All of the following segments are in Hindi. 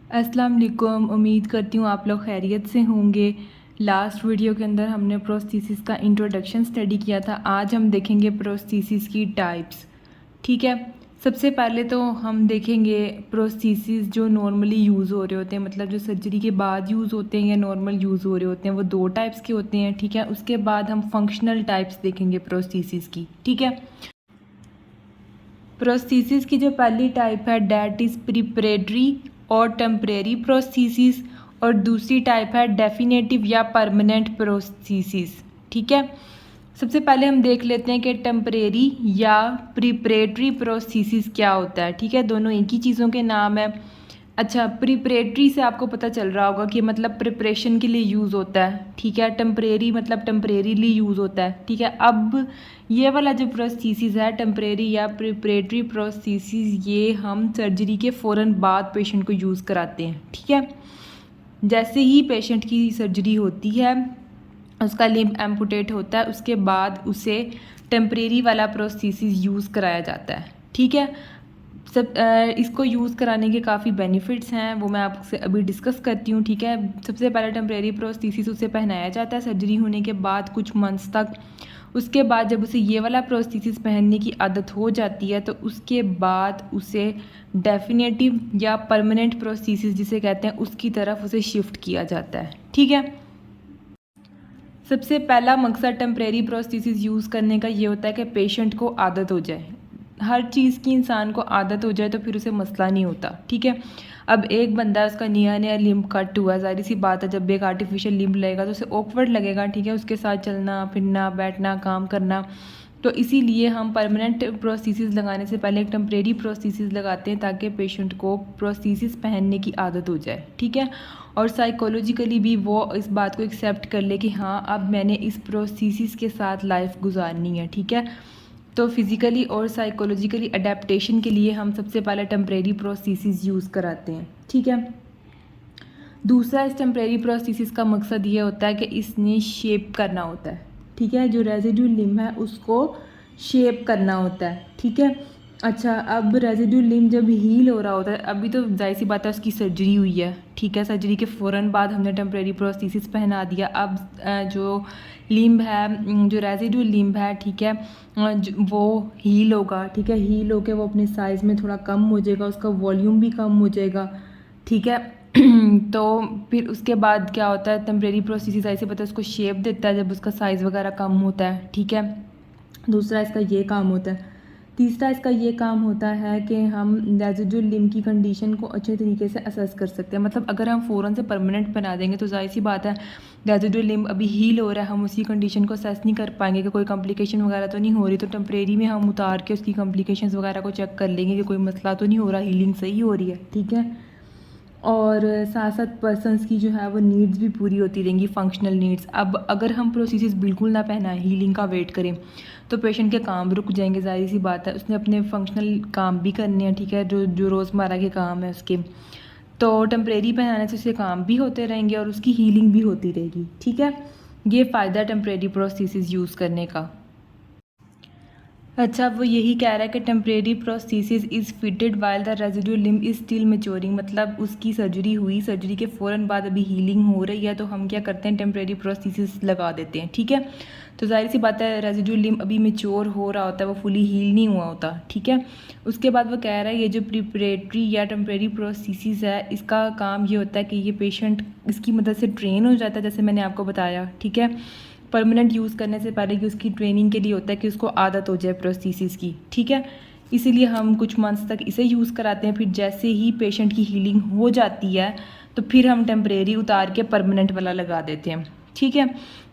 अस्सलाम वालेकुम। उम्मीद करती हूँ आप लोग खैरियत से होंगे। लास्ट वीडियो के अंदर हमने प्रोस्थेसिस का इंट्रोडक्शन स्टडी किया था। आज हम देखेंगे प्रोस्थेसिस की टाइप्स। ठीक है, सबसे पहले तो हम देखेंगे प्रोस्थेसिस जो नॉर्मली यूज़ हो रहे होते हैं, मतलब जो सर्जरी के बाद यूज़ होते हैं या नॉर्मल यूज़ हो रहे होते हैं, वो दो टाइप्स के होते हैं। ठीक है, उसके बाद हम फंक्शनल टाइप्स देखेंगे प्रोस्थेसिस की। ठीक है, प्रोस्थेसिस की जो पहली टाइप है डैट इज़ प्रिपरेटरी और टेम्परेरी प्रोस्थेसिस, और दूसरी टाइप है डेफिनेटिव या परमानेंट प्रोस्थेसिस। ठीक है, सबसे पहले हम देख लेते हैं कि टेम्परेरी या प्रिपरेटरी प्रोस्थेसिस क्या होता है। ठीक है, दोनों एक ही चीज़ों के नाम है। अच्छा, प्रिपरेटरी से आपको पता चल रहा होगा कि मतलब प्रिपरेशन के लिए यूज़ होता है। ठीक है, टेम्परेरी मतलब टेम्परेरीली यूज़ होता है। ठीक है, अब ये वाला जो प्रोस्थेसिस है टेम्परेरी या प्रिपरेटरी प्रोस्थेसिस, ये हम सर्जरी के फ़ौरन बाद पेशेंट को यूज़ कराते हैं। ठीक है, जैसे ही पेशेंट की सर्जरी होती है, उसका लिम्ब एम्पुटेट होता है, उसके बाद उसे टेम्परेरी वाला प्रोस्थेसिस यूज़ कराया जाता है। ठीक है, इसको यूज़ कराने के काफ़ी बेनिफिट्स हैं, वो मैं आपसे अभी डिस्कस करती हूँ। ठीक है, सबसे पहले टेम्परेरी प्रोस्थेसिस उसे पहनाया जाता है सर्जरी होने के बाद कुछ मंथ्स तक। उसके बाद जब उसे ये वाला प्रोस्थेसिस पहनने की आदत हो जाती है तो उसके बाद उसे डेफिनेटिव या परमानेंट प्रोस्थेसिस जिसे कहते हैं उसकी तरफ उसे शिफ्ट किया जाता है। ठीक है, सबसे पहला मकसद टेम्परेरी प्रोस्थेसिस यूज़ करने का ये होता है कि पेशेंट को आदत हो जाए। हर चीज़ की इंसान को आदत हो जाए तो फिर उसे मसला नहीं होता। ठीक है, अब एक बंदा उसका नया नया लिम्ब कट हुआ है, ज़ाहिर सी बात है जब भी एक आर्टिफिशियल लिम्ब लगेगा तो उसे ऑकवर्ड लगेगा। ठीक है, उसके साथ चलना फिरना बैठना काम करना, तो इसीलिए हम परमानेंट प्रोस्थेसिस लगाने से पहले एक टेम्परेरी प्रोस्थेसिस लगाते हैं ताकि पेशेंट को प्रोस्थेसिस पहनने की आदत हो जाए। ठीक है, और साइकोलॉजिकली भी वो इस बात को एक्सेप्ट कर ले कि हाँ अब मैंने इस प्रोस्थेसिस के साथ लाइफ गुजारनी है। ठीक है, तो फिज़िकली और साइकोलॉजिकली अडेप्टेशन के लिए हम सबसे पहले टेम्परेरी प्रोस्थेसिस यूज़ कराते हैं। ठीक है, दूसरा इस टेम्परेरी प्रोस्थेसिस का मकसद ये होता है कि इसने शेप करना होता है। ठीक है, जो रेजिड्यूल लिम्ब है उसको शेप करना होता है। ठीक है, अच्छा, अब रेजिड्यूल लिम्ब जब हील हो रहा होता है, अभी तो जाहिर सी बात है उसकी सर्जरी हुई है। ठीक है, सर्जरी के फ़ौरन बाद हमने टेम्परेरी प्रोस्थेसिस पहना दिया। अब जो लिम्ब है, जो रेजिड्यूल लिम्ब है, ठीक है, वो हील होगा। ठीक है, हील होके वो अपने साइज़ में थोड़ा कम हो जाएगा, उसका वॉल्यूम भी कम हो जाएगा। ठीक है, तो फिर उसके बाद क्या होता है, टेम्परेरी प्रोस्थेसिस ऐसे पता है उसको शेप देता है जब उसका साइज़ वगैरह कम होता है। ठीक है, दूसरा इसका ये काम होता है। तीसरा इसका ये काम होता है कि हम रेजिड्यूल लिम्ब की कंडीशन को अच्छे तरीके से असेस कर सकते हैं। मतलब अगर हम फ़ौरन से परमानेंट बना देंगे तो जाहिर सी बात है रेजिड्यूल लिम्ब अभी हील हो रहा है, हम उसी कंडीशन को असेस नहीं कर पाएंगे कि कोई कॉम्प्लिकेशन वगैरह तो नहीं हो रही। तो टेम्परेरी में हम उतार के उसकी कॉम्प्लिकेशंस वगैरह को चेक कर लेंगे कि कोई मसला तो नहीं हो रहा, हीलिंग सही हो रही है। ठीक है, और साथ साथ पर्सन्स की जो है वो नीड्स भी पूरी होती रहेंगी, फंक्शनल नीड्स। अब अगर हम प्रोसीजर्स बिल्कुल ना पहनाएं, हीलिंग का वेट करें, तो पेशेंट के काम रुक जाएंगे। ज़ाहिर सी बात है उसने अपने फंक्शनल काम भी करने हैं। ठीक है, जो जो रोज़मर्रा के काम है उसके, तो टेम्परेरी पहनाने से उसके काम भी होते रहेंगे और उसकी हीलिंग भी होती रहेगी। ठीक है, ये फ़ायदा टेम्परेरी प्रोस्थेसिस यूज़ करने का। अच्छा, वो यही कह रहा है कि temporary prosthesis is fitted while the residual limb is still maturing. मतलब उसकी सर्जरी हुई, सर्जरी के फ़ौरन बाद अभी हीलिंग हो रही है तो हम क्या करते हैं, टेम्परेरी प्रोस्थेसिस लगा देते हैं। ठीक है, तो जाहिर सी बात है रेजिड्यूल लिम्ब अभी मैच्योर हो रहा होता है, वो फुली हील नहीं हुआ होता। ठीक है, उसके बाद वो कह रहा है ये जो प्रिपरेटरी या टेम्परेरी प्रोस्थेसिस है, इसका काम ये होता है कि ये पेशेंट इसकी मदद से ट्रेन हो जाता है, जैसे मैंने आपको बताया। ठीक है, परमानेंट यूज़ करने से पहले कि उसकी ट्रेनिंग के लिए होता है कि उसको आदत हो जाए प्रोस्थेसिस की। ठीक है, इसीलिए हम कुछ मंथ्स तक इसे यूज़ कराते हैं। फिर जैसे ही पेशेंट की हीलिंग हो जाती है तो फिर हम टेम्परेरी उतार के परमानेंट वाला लगा देते हैं। ठीक है,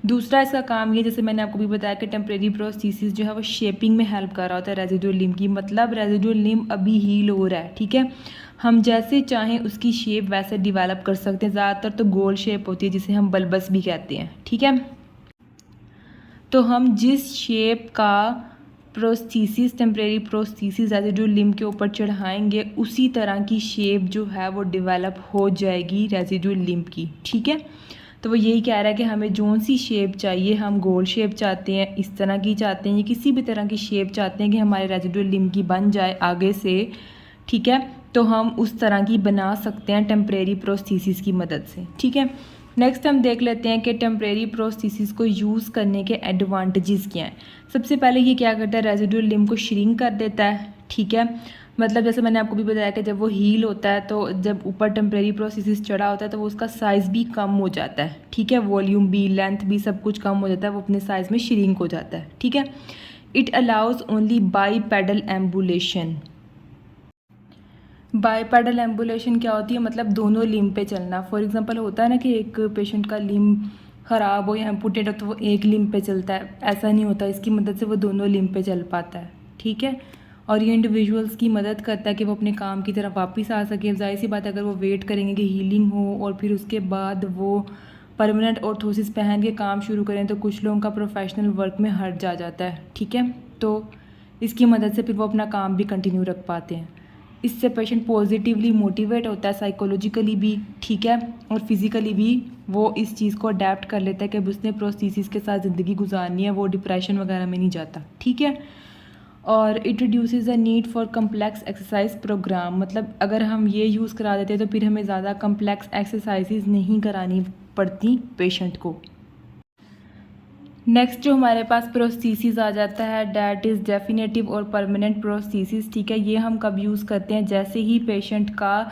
दूसरा इसका काम ये, जैसे मैंने आपको भी बताया कि टेम्परेरी प्रोस्थेसिस जो है वो शेपिंग में हेल्प कर रहा होता है रेजिड्यूल लिम्ब की। मतलब रेजिड्यूल लिम्ब अभी हील हो रहा है। ठीक है, हम जैसे चाहें उसकी शेप वैसे डिवेलप कर सकते हैं। ज़्यादातर तो गोल शेप होती है जिसे हम बल्बस भी कहते हैं। ठीक है, तो हम जिस शेप का prosthesis temporary prosthesis residual limb के ऊपर चढ़ाएंगे उसी तरह की शेप जो है वो डेवलप हो जाएगी रेजिड्यूल लिम्ब की। ठीक है, तो वो यही कह रहा है कि हमें जौन सी शेप चाहिए, हम गोल शेप चाहते हैं, इस तरह की चाहते हैं, या किसी भी तरह की शेप चाहते हैं कि हमारे रेजिड्यूल लिम्ब की बन जाए आगे से। ठीक है, तो हम उस तरह की बना सकते हैं टेम्परेरी प्रोस्थीसिस की मदद से। ठीक है, नेक्स्ट हम देख लेते हैं कि टेम्परेरी प्रोस्थीसिस को यूज़ करने के एडवांटेजेस क्या हैं। सबसे पहले ये क्या करता है, रेजिडुअल लिम्ब को श्रिंक कर देता है। ठीक है, मतलब जैसे मैंने आपको भी बताया कि जब वो हील होता है तो जब ऊपर टेम्परेरी प्रोस्थीसिस चढ़ा होता है तो वो उसका साइज़ भी कम हो जाता है। ठीक है, वॉल्यूम भी, लेंथ भी, सब कुछ कम हो जाता है, वो अपने साइज़ में श्रिंक हो जाता है। ठीक है, it allows only bipedal ambulation. Bipedal ambulation क्या होती है, मतलब दोनों लिम्ब पे चलना। फॉर एग्जांपल होता है ना कि एक पेशेंट का लिम्ब ख़राब हो या एम्पुटेड हो तो वो एक लिम्ब पे चलता है, ऐसा नहीं होता, इसकी मदद से वो दोनों लिम्ब पे चल पाता है। ठीक है, और ये इंडिविजुअल्स की मदद करता है कि वो अपने काम की तरफ वापस आ सके। जाहिर सी बात है, अगर वो वेट करेंगे कि हीलिंग हो और फिर उसके बाद वो परमानेंट ऑर्थोसिस पहन के काम शुरू करें तो कुछ लोगों का प्रोफेशनल वर्क में हट जाता है। ठीक है, तो इसकी मदद से फिर वो अपना काम भी कंटिन्यू रख पाते हैं। इससे पेशेंट पॉजिटिवली मोटिवेट होता है साइकोलॉजिकली भी। ठीक है, और फिज़िकली भी वो इस चीज़ को अडेप्ट कर लेता है कि अब उसने प्रोस्थीसिस के साथ ज़िंदगी गुजारनी है, वो डिप्रेशन वगैरह में नहीं जाता। ठीक है, और it reduces the need for complex exercise programme, मतलब अगर हम ये यूज़ करा देते हैं तो फिर हमें ज़्यादा कम्प्लेक्स एक्सरसाइजेज नहीं करानी पड़ती पेशेंट को। नेक्स्ट जो हमारे पास प्रोस्थीसिस आ जाता है, डैट इज़ डेफिनेटिव और परमानेंट प्रोस्थीसिस। ठीक है, ये हम कब यूज़ करते हैं, जैसे ही पेशेंट का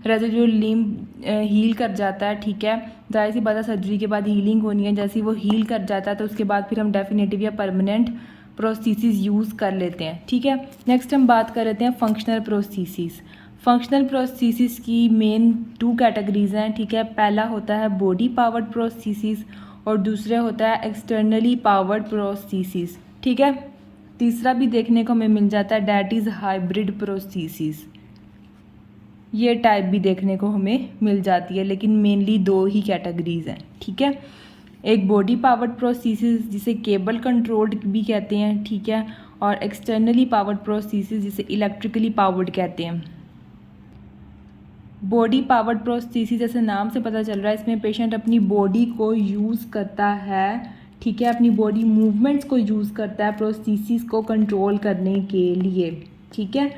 रेजिडुअल लिम्ब हील कर जाता है। ठीक है, जाहिर सी बात है सर्जरी के बाद हीलिंग होनी है, जैसे ही वो हील कर जाता है तो उसके बाद फिर हम डेफिनेटिव या परमानेंट प्रोस्थीसिस यूज़ कर लेते हैं। ठीक है, नेक्स्ट हम बात कर लेते हैं फंक्शनल प्रोस्थीसिस। फंक्शनल प्रोस्थीसिस की मेन 2 कैटेगरीज हैं। ठीक है, पहला होता है बॉडी पावर्ड प्रोस्थीसिस और दूसरा होता है एक्सटर्नली पावर्ड प्रोस्थीसिस। ठीक है, तीसरा भी देखने को हमें मिल जाता है, डैट इज़ हाइब्रिड प्रोस्थीसिस। ये टाइप भी देखने को हमें मिल जाती है, लेकिन मेनली 2 ही कैटेगरीज हैं। ठीक है, एक बॉडी पावर्ड प्रोस्थीसिस जिसे केबल कंट्रोल्ड भी कहते हैं। ठीक है, और एक्सटर्नली पावर्ड प्रोस्थीसिस जिसे इलेक्ट्रिकली पावर्ड कहते हैं। बॉडी पावर्ड प्रोस्थीसिस जैसे नाम से पता चल रहा है, इसमें पेशेंट अपनी बॉडी को यूज़ करता है। ठीक है, अपनी बॉडी मूवमेंट्स को यूज़ करता है प्रोस्थीसिस को कंट्रोल करने के लिए। ठीक है,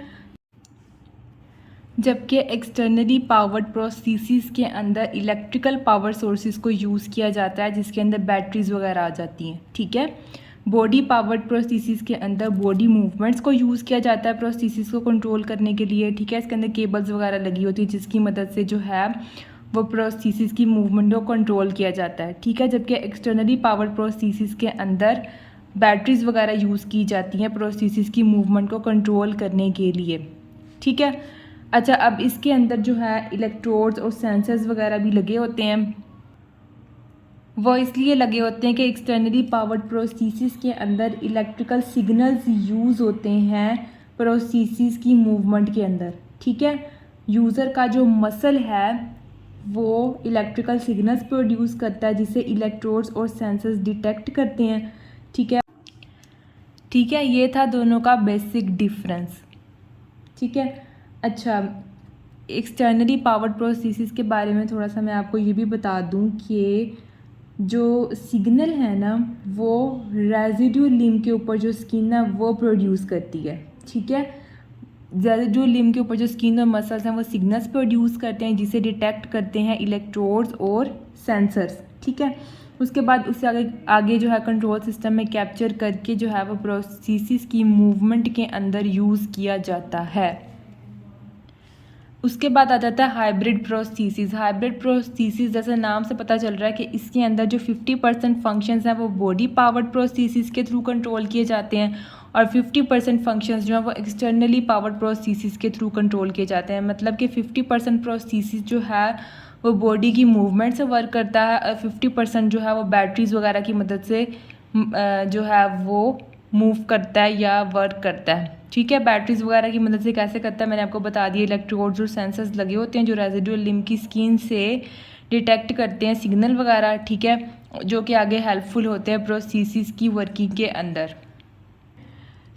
जबकि एक्सटर्नली पावर्ड प्रोस्थीसिस के अंदर इलेक्ट्रिकल पावर सोर्सेज को यूज़ किया जाता है, जिसके अंदर बैटरीज वगैरह आ जाती हैं। ठीक है, बॉडी पावर्ड प्रोस्थीसिस के अंदर बॉडी मूवमेंट्स को यूज़ किया जाता है प्रोस्थीसिस को कंट्रोल करने के लिए। ठीक है, इसके अंदर केबल्स वगैरह लगी होती है जिसकी मदद से जो है वो प्रोस्थीसिस की मूवमेंट को कंट्रोल किया जाता है। ठीक है, जबकि एक्सटर्नली पावर्ड प्रोस्थीसिस के अंदर बैटरीज वगैरह यूज़ की जाती हैं प्रोस्थीसिस की मूवमेंट को कंट्रोल करने के लिए। ठीक है, अच्छा, अब इसके अंदर जो है इलेक्ट्रोड्स और सेंसर्स वगैरह भी लगे होते हैं। वो इसलिए लगे होते हैं कि एक्सटर्नली पावर्ड प्रोस्थीसिस के अंदर इलेक्ट्रिकल सिग्नल्स यूज़ होते हैं प्रोस्थीसिस की मूवमेंट के अंदर। ठीक है, यूज़र का जो मसल है वो इलेक्ट्रिकल सिग्नल्स प्रोड्यूस करता है जिसे इलेक्ट्रोड्स और सेंसर्स डिटेक्ट करते हैं। ठीक है, ठीक है, ये था दोनों का बेसिक डिफरेंस। ठीक है, अच्छा, एक्सटर्नली पावर्ड प्रोस्थीसिस के बारे में थोड़ा सा मैं आपको ये भी बता दूं कि जो सिग्नल है ना वो रेजिड्यूल लिम्ब के ऊपर जो स्किन है वो प्रोड्यूस करती है। ठीक है, रेजिड्यूल लिम्ब के ऊपर जो स्किन और मसल्स हैं वो सिग्नल्स प्रोड्यूस करते हैं जिसे डिटेक्ट करते हैं इलेक्ट्रोड्स और सेंसर्स। ठीक है, उसके बाद उससे आगे जो है कंट्रोल सिस्टम में कैप्चर करके जो है वो प्रोस्थीसिस की मूवमेंट के अंदर यूज़ किया जाता है। उसके बाद आ जाता है हाइब्रिड प्रोस्थीसिस। हाइब्रिड प्रोस्थीसिस जैसे नाम से पता चल रहा है कि इसके अंदर जो 50% फंक्शंस हैं वो बॉडी पावर्ड प्रोस्थीसिस के थ्रू कंट्रोल किए जाते हैं और 50% फंक्शंस जो हैं वो एक्सटर्नली पावर्ड प्रोस्थीसिस के थ्रू कंट्रोल किए जाते हैं। मतलब कि 50% प्रोस्थीसिस जो है वो बॉडी की मूवमेंट से वर्क करता है और 50% जो है वो बैटरीज वगैरह की मदद से जो है वो मूव करता है या वर्क करता है। ठीक है, बैटरीज वगैरह की मदद से कैसे करता है मैंने आपको बता दिया। इलेक्ट्रोड्स और सेंसर्स लगे होते हैं जो रेजिडुअल लिम्ब की स्किन से डिटेक्ट करते हैं सिग्नल वगैरह। ठीक है, जो कि आगे हेल्पफुल होते हैं प्रोस्थीसिस की वर्किंग के अंदर।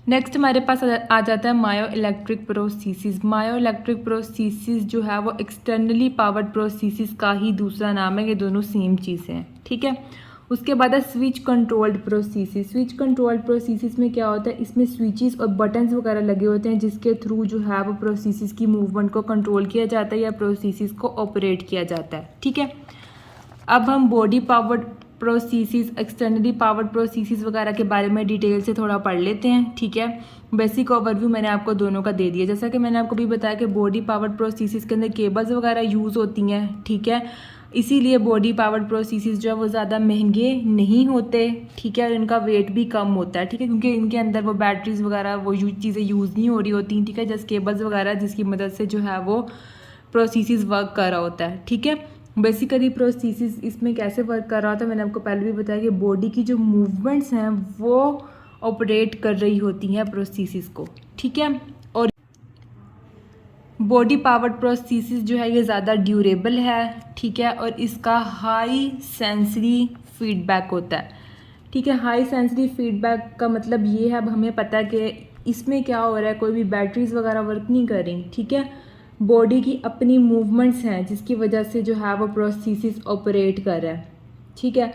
नेक्स्ट हमारे पास आ जाता है मायो इलेक्ट्रिक प्रोस्थीसिस। मायो इलेक्ट्रिक प्रोस्थीसिस जो है वो एक्सटर्नली पावर्ड प्रोस्थीसिस का ही दूसरा नाम है, ये दोनों सेम चीज़ हैं। ठीक है, उसके बाद है switch controlled processes. Switch controlled processes में क्या होता है, इसमें स्विचेस और बटन्स वगैरह लगे होते हैं जिसके थ्रू जो है वो प्रोसेसेस की मूवमेंट को कंट्रोल किया जाता है या प्रोसेसेस को ऑपरेट किया जाता है। ठीक है, अब हम body powered processes, externally powered processes वगैरह के बारे में डिटेल से थोड़ा पढ़ लेते हैं। ठीक है, बेसिक ओवरव्यू मैंने आपको दोनों का दे दिया। जैसा कि मैंने आपको भी बताया कि बॉडी पावर्ड प्रोसेसेस के अंदर केबल्स वगैरह यूज़ होती हैं। ठीक है, इसीलिए बॉडी पावर्ड प्रोसेसेस जो है वो ज़्यादा महंगे नहीं होते। ठीक है, और इनका वेट भी कम होता है। ठीक है, क्योंकि इनके अंदर वो बैटरीज वगैरह वो चीज़ें यूज़ नहीं हो रही होती। ठीक है, जस्ट केबल्स वगैरह जिसकी मदद से जो है वो प्रोसेसेस वर्क कर रहा होता है। ठीक है, बेसिकली प्रोसेसेस इसमें कैसे वर्क कर रहा होता है मैंने आपको पहले भी बताया कि बॉडी की जो मूवमेंट्स हैं वो ऑपरेट कर रही होती हैं प्रोसेसेस को। ठीक है, और बॉडी पावर्ड प्रोसेसेस जो है ये ज़्यादा ड्यूरेबल है। ठीक है, और इसका हाई सेंसरी फीडबैक होता है। ठीक है, हाई सेंसरी फीडबैक का मतलब ये है, अब हमें पता है कि इसमें क्या हो रहा है, कोई भी बैटरीज वगैरह वर्क नहीं कर रही। ठीक है, बॉडी की अपनी मूवमेंट्स हैं जिसकी वजह से जो है वो प्रोसेसेस ऑपरेट कर रहा है। ठीक है,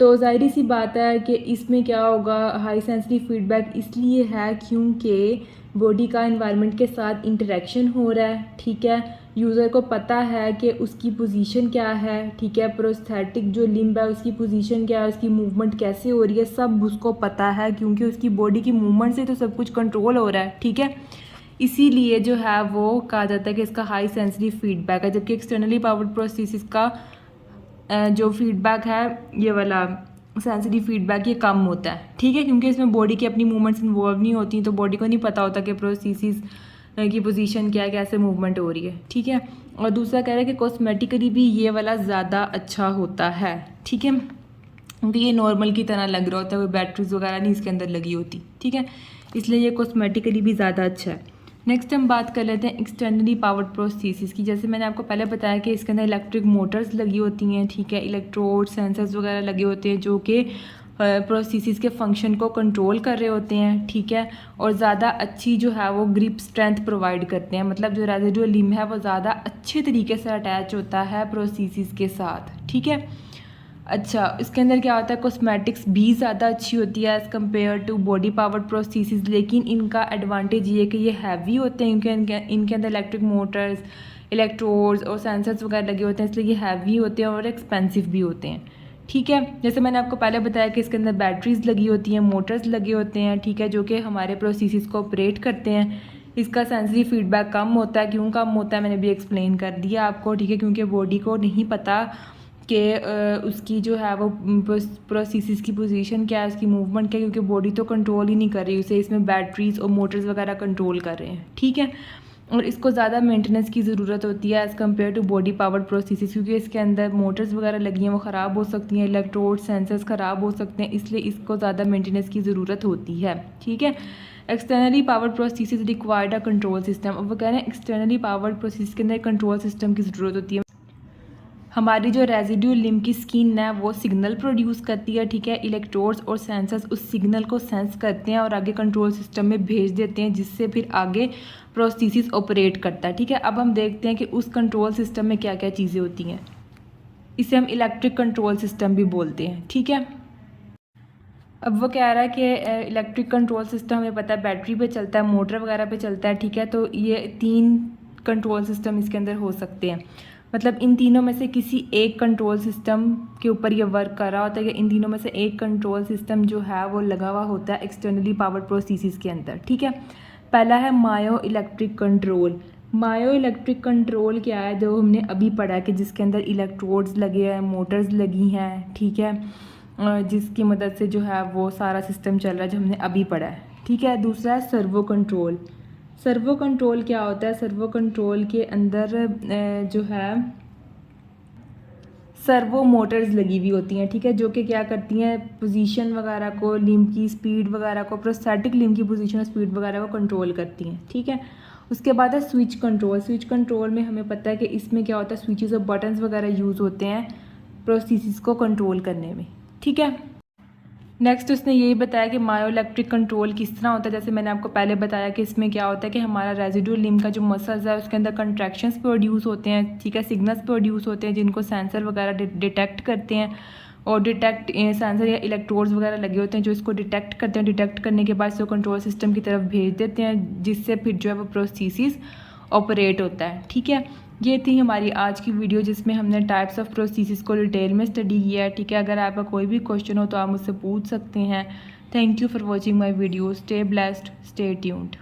तो ज़ाहिर सी बात है कि इसमें क्या होगा, हाई सेंसरी फीडबैक इसलिए है क्योंकि बॉडी का एनवायरनमेंट के साथ इंटरेक्शन हो रहा है। ठीक है, यूज़र को पता है कि उसकी पोजीशन क्या है। ठीक है, प्रोस्थेटिक जो लिम्ब है उसकी पोजीशन क्या है, उसकी मूवमेंट कैसे हो रही है, सब उसको पता है क्योंकि उसकी बॉडी की मूवमेंट से तो सब कुछ कंट्रोल हो रहा है। ठीक है, इसीलिए जो है वो कहा जाता है कि इसका हाई सेंसरी फीडबैक है। जबकि एक्सटर्नली पावर्ड प्रोसेसेस का जो फीडबैक है ये वाला सेंसरी फीडबैक ये कम होता है। ठीक है, क्योंकि इसमें बॉडी की अपनी मूवमेंट्स इन्वॉल्व नहीं होती, तो बॉडी को नहीं पता होता कि प्रोसेसेस की पोजीशन क्या है, कैसे मूवमेंट हो रही है। ठीक है, और दूसरा कह रहा है कि कॉस्मेटिकली भी ये वाला ज़्यादा अच्छा होता है। ठीक है, क्योंकि ये नॉर्मल की तरह लग रहा होता है, कोई बैटरीज वगैरह नहीं इसके अंदर लगी होती। ठीक है, इसलिए ये कॉस्मेटिकली भी ज़्यादा अच्छा है। नेक्स्ट हम बात कर लेते हैं एक्सटर्नली पावर्ड प्रोसेसेस की। जैसे मैंने आपको पहले बताया कि इसके अंदर इलेक्ट्रिक मोटर्स लगी होती हैं। ठीक है, इलेक्ट्रोड सेंसर्स वगैरह लगे होते हैं जो कि प्रोसेसेस के फंक्शन को कंट्रोल कर रहे होते हैं। ठीक है, और ज़्यादा अच्छी जो है वो ग्रिप स्ट्रेंथ प्रोवाइड करते हैं, मतलब जो रेजिडुअल लिम्ब है वो ज़्यादा अच्छे तरीके से अटैच होता है प्रोसेसेस के साथ। ठीक है, अच्छा, इसके अंदर क्या होता है, कॉस्मेटिक्स भी ज़्यादा अच्छी होती है as compare to body powered processes, लेकिन इनका एडवांटेज ये है कि ये हैवी होते हैं क्योंकि इनके अंदर इलेक्ट्रिक मोटर्स, इलेक्ट्रोड्स और सेंसर्स वगैरह लगे होते हैं, इसलिए ये हैवी होते हैं और एक्सपेंसिव भी होते हैं। ठीक है, जैसे मैंने आपको पहले बताया कि इसके अंदर बैटरीज लगी होती हैं, मोटर्स लगे होते हैं। ठीक है, जो कि हमारे प्रोसेसेस को ऑपरेट करते हैं। इसका सेंसरी फीडबैक कम होता है। क्यों कम होता है मैंने भी एक्सप्लेन कर दिया आपको। ठीक है, क्योंकि बॉडी को नहीं पता कि उसकी जो है वो प्रोसेसेस की पोजीशन क्या है, उसकी मूवमेंट क्या है, क्योंकि बॉडी तो कंट्रोल ही नहीं कर रही उसे, इसमें बैटरीज और मोटर्स वगैरह कंट्रोल कर रहे हैं। ठीक है, और इसको ज़्यादा मेंटेनेंस की ज़रूरत होती है as compare to body powered processes, क्योंकि इसके अंदर मोटर्स वगैरह लगी हैं वो ख़राब हो सकती हैं, इलेक्ट्रोड सेंसर्स ख़राब हो सकते हैं, इसलिए इसको ज़्यादा मेंटेनेंस की ज़रूरत होती है। ठीक है, externally powered processes required a control system. अब वो कह रहे हैं एक्सटर्नली पावर्ड प्रोसेस के अंदर कंट्रोल सिस्टम की ज़रूरत होती है। हमारी जो रेजिड्यूल लिम्ब की स्किन है वो सिग्नल प्रोड्यूस करती है। ठीक है, इलेक्ट्रोड्स और सेंसर्स उस सिग्नल को सेंस करते हैं और आगे कंट्रोल सिस्टम में भेज देते हैं, जिससे फिर आगे प्रोसेसेस ऑपरेट करता है। ठीक है, अब हम देखते हैं कि उस कंट्रोल सिस्टम में क्या क्या चीज़ें होती हैं। इसे हम इलेक्ट्रिक कंट्रोल सिस्टम भी बोलते हैं। ठीक है, अब वो कह रहा है कि इलेक्ट्रिक कंट्रोल सिस्टम हमें पता है बैटरी पे चलता है, मोटर वगैरह पे चलता है। ठीक है, तो ये 3 कंट्रोल सिस्टम इसके अंदर हो सकते हैं, मतलब इन तीनों में से किसी एक कंट्रोल सिस्टम के ऊपर ये वर्क कर रहा होता है कि इन तीनों में से एक कंट्रोल सिस्टम जो है वो लगा हुआ होता है एक्सटर्नली पावर्ड प्रोसेसेस के अंदर। ठीक है, पहला है मायो इलेक्ट्रिक कंट्रोल। मायो इलेक्ट्रिक कंट्रोल क्या है, जो हमने अभी पढ़ा है कि जिसके अंदर इलेक्ट्रोड्स लगे हैं, मोटर्स लगी हैं। ठीक है, जिसकी मदद से जो है वो सारा सिस्टम चल रहा है, जो हमने अभी पढ़ा है। ठीक है, दूसरा है सर्वो कंट्रोल। सर्वो कंट्रोल क्या होता है, सर्वो कंट्रोल के अंदर जो है सर्वो मोटर्स लगी हुई होती हैं। ठीक है, जो कि क्या करती हैं, पोजीशन वगैरह को, लिम्ब की स्पीड वगैरह को, प्रोस्थेटिक लिम्ब की पोजीशन और स्पीड वगैरह को कंट्रोल करती हैं। ठीक है, उसके बाद है स्विच कंट्रोल। स्विच कंट्रोल में हमें पता है कि इसमें क्या होता है, स्विचेस और बटन्स वगैरह यूज़ होते हैं प्रोसेसेस को कंट्रोल करने में। ठीक है, नेक्स्ट उसने यही बताया कि मायो इलेक्ट्रिक कंट्रोल किस तरह होता है। जैसे मैंने आपको पहले बताया कि इसमें क्या होता है कि हमारा रेजिडुअल लिम्ब का जो मसल्स है उसके अंदर कंट्रैक्शंस प्रोड्यूस होते हैं। ठीक है, सिग्नल्स प्रोड्यूस होते हैं जिनको सेंसर वगैरह डिटेक्ट करते हैं। और डिटेक्ट सेंसर या इलेक्ट्रोड्स वगैरह लगे होते हैं जो इसको डिटेक्ट करते हैं। डिटेक्ट करने के बाद इसको कंट्रोल सिस्टम की तरफ भेज देते हैं, जिससे फिर जो है वो प्रोसेसेस ऑपरेट होता है। ठीक है, ये थी हमारी आज की वीडियो जिसमें हमने टाइप्स ऑफ प्रोसेसेस को डिटेल में स्टडी किया है। ठीक है, अगर आपका कोई भी क्वेश्चन हो तो आप मुझसे पूछ सकते हैं। Thank you for watching my video. Stay blessed, stay tuned.